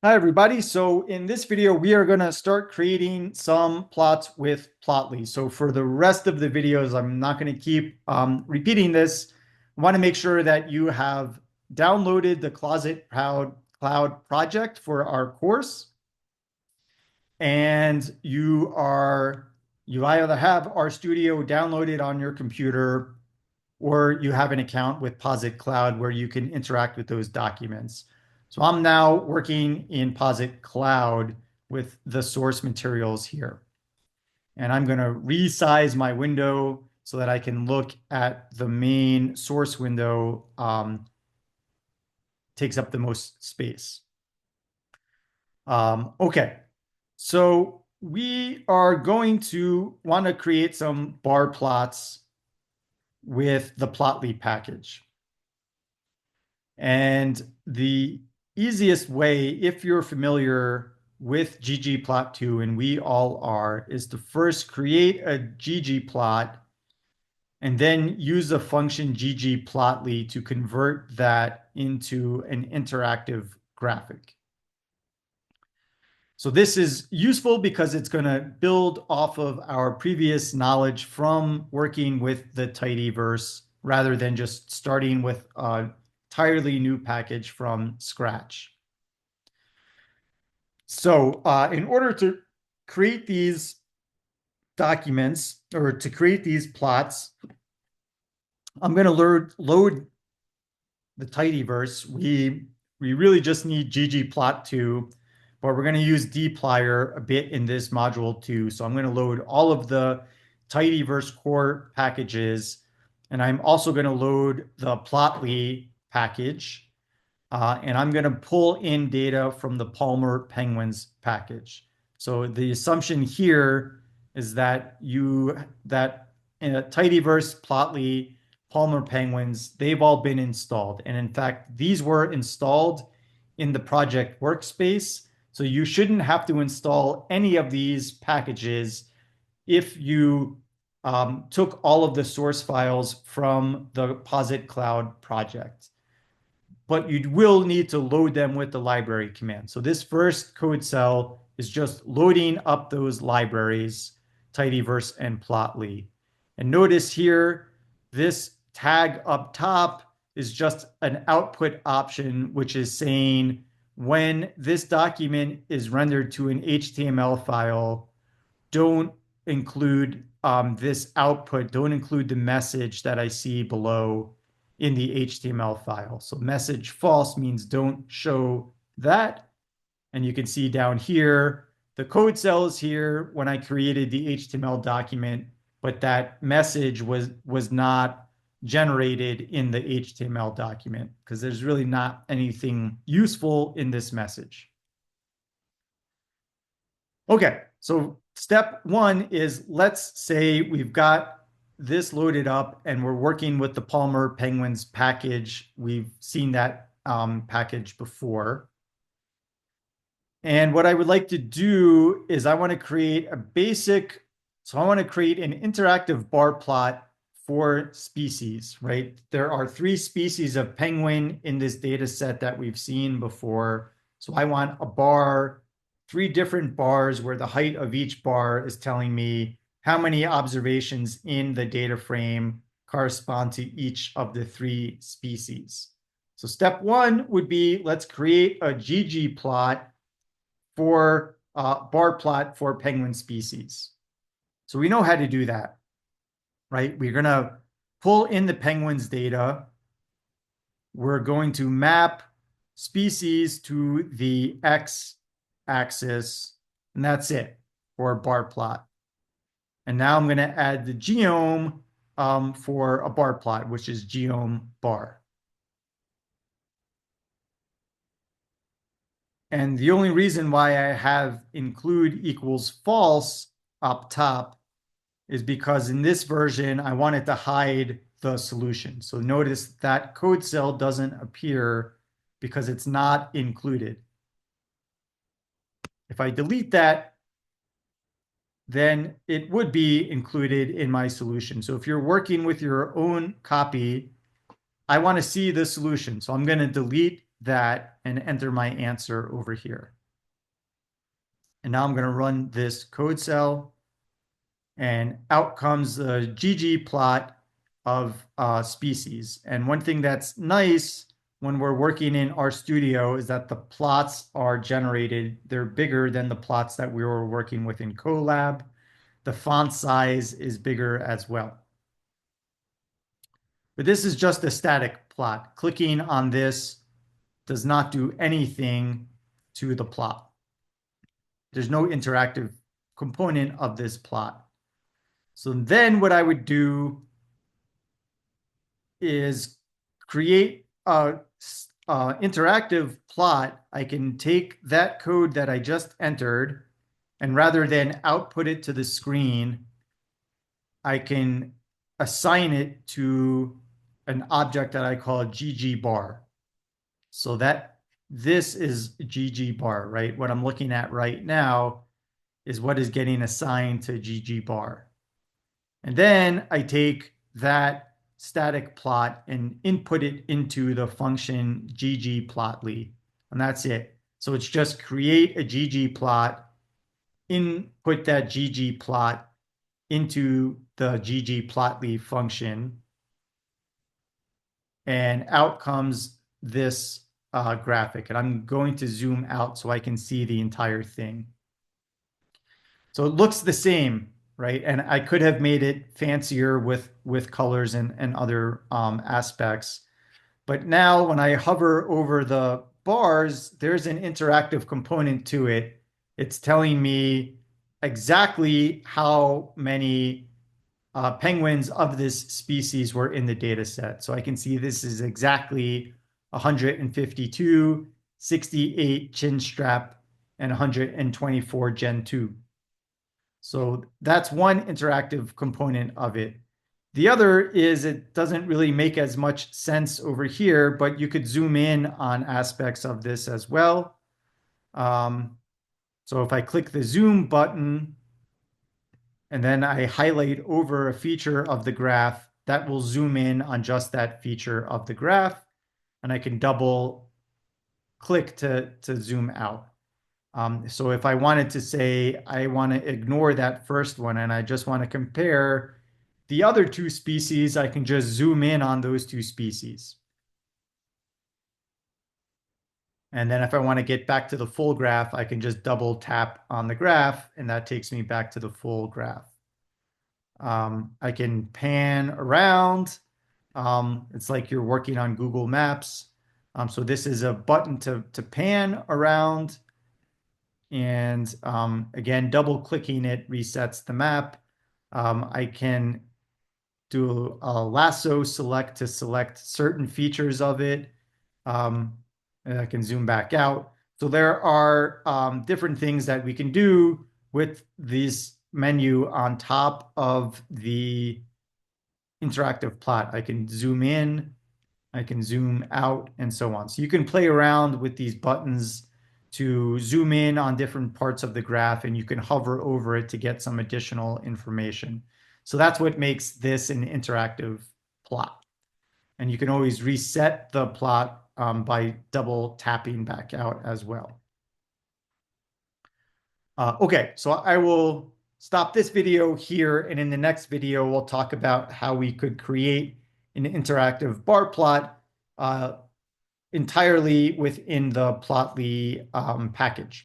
Hi, everybody. So in this video, we are going to start creating some plots with Plotly. So for the rest of the videos, I'm not going to keep repeating this. I want to make sure that you have downloaded the Cloud project for our course. And you either have our studio downloaded on your computer or you have an account with Posit Cloud where you can interact with those documents. So I'm now working in Posit Cloud with the source materials here. And I'm going to resize my window so that I can look at the main source window, takes up the most space. Okay, so we are going to want to create some bar plots with the Plotly package. And the easiest way, if you're familiar with ggplot2, and we all are, is to first create a ggplot and then use the function ggplotly to convert that into an interactive graphic. So this is useful because it's going to build off of our previous knowledge from working with the tidyverse rather than just starting with an entirely new package from scratch. So in order to create these documents or to create these plots, I'm going to load the tidyverse. We really just need ggplot2, but we're going to use dplyr a bit in this module too. So I'm going to load all of the tidyverse core packages, and I'm also going to load the plotly package. And I'm going to pull in data from the Palmer Penguins package. So the assumption here is that in a tidyverse, plotly, Palmer Penguins, they've all been installed. And in fact, these were installed in the project workspace. So you shouldn't have to install any of these packages if you took all of the source files from the Posit Cloud project. But you will need to load them with the library command. So this first code cell is just loading up those libraries, tidyverse and plotly. And notice here, this tag up top is just an output option, which is saying when this document is rendered to an HTML file, don't include this output, don't include the message that I see below in the HTML file. So message false means don't show that. And you can see down here, the code cell is here when I created the HTML document, but that message was not generated in the HTML document because there's really not anything useful in this message. Okay, so step one is let's say we've got this loaded up and we're working with the Palmer Penguins package. We've seen that package before. And what I would like to do is I want to create an interactive bar plot for species, right? There are 3 species of penguin in this data set that we've seen before. So I want a bar, 3 different bars where the height of each bar is telling me how many observations in the data frame correspond to each of the 3 species. So step 1 would be let's create a ggplot for bar plot for penguin species. So we know how to do that, right? We're going to pull in the penguins data. We're going to map species to the x-axis, and that's it for a bar plot. And now I'm going to add the geom for a bar plot, which is geom bar. And the only reason why I have include equals false up top is because in this version, I wanted to hide the solution. So notice that code cell doesn't appear because it's not included. If I delete that, then it would be included in my solution. So if you're working with your own copy, I want to see the solution. So I'm going to delete that and enter my answer over here. And now I'm going to run this code cell, and out comes the ggplot of species. And one thing that's nice when we're working in RStudio is that the plots are generated. They're bigger than the plots that we were working with in Colab. The font size is bigger as well. But this is just a static plot. Clicking on this does not do anything to the plot. There's no interactive component of this plot. So then what I would do is create a interactive plot. I can take that code that I just entered, and rather than output it to the screen, I can assign it to an object that I call ggbar. So that this is ggbar, right? What I'm looking at right now is what is getting assigned to ggbar. And then I take that static plot and input it into the function ggplotly, and that's it. So it's just create a ggplot, input that ggplot into the ggplotly function, and out comes this graphic. And I'm going to zoom out so I can see the entire thing. So it looks the same, right? And I could have made it fancier with colors and other aspects. But now when I hover over the bars, there's an interactive component to it. It's telling me exactly how many penguins of this species were in the data set. So I can see this is exactly 152, 68 chin strap, and 124 Gen 2. So that's one interactive component of it. The other is it doesn't really make as much sense over here, but you could zoom in on aspects of this as well. So if I click the zoom button and then I highlight over a feature of the graph, that will zoom in on just that feature of the graph. And I can double click to zoom out. So if I wanted to say, I want to ignore that first one and I just want to compare the other two species, I can just zoom in on those two species. And then if I want to get back to the full graph, I can just double tap on the graph and that takes me back to the full graph. I can pan around. It's like you're working on Google Maps. So this is a button to pan around. And again, double clicking it resets the map. I can do a lasso select to select certain features of it. And I can zoom back out. So there are different things that we can do with this menu on top of the interactive plot. I can zoom in, I can zoom out, and so on. So you can play around with these buttons to zoom in on different parts of the graph, and you can hover over it to get some additional information. So that's what makes this an interactive plot. And you can always reset the plot by double tapping back out as well. Okay, so I will stop this video here, and in the next video, we'll talk about how we could create an interactive bar plot entirely within the Plotly package.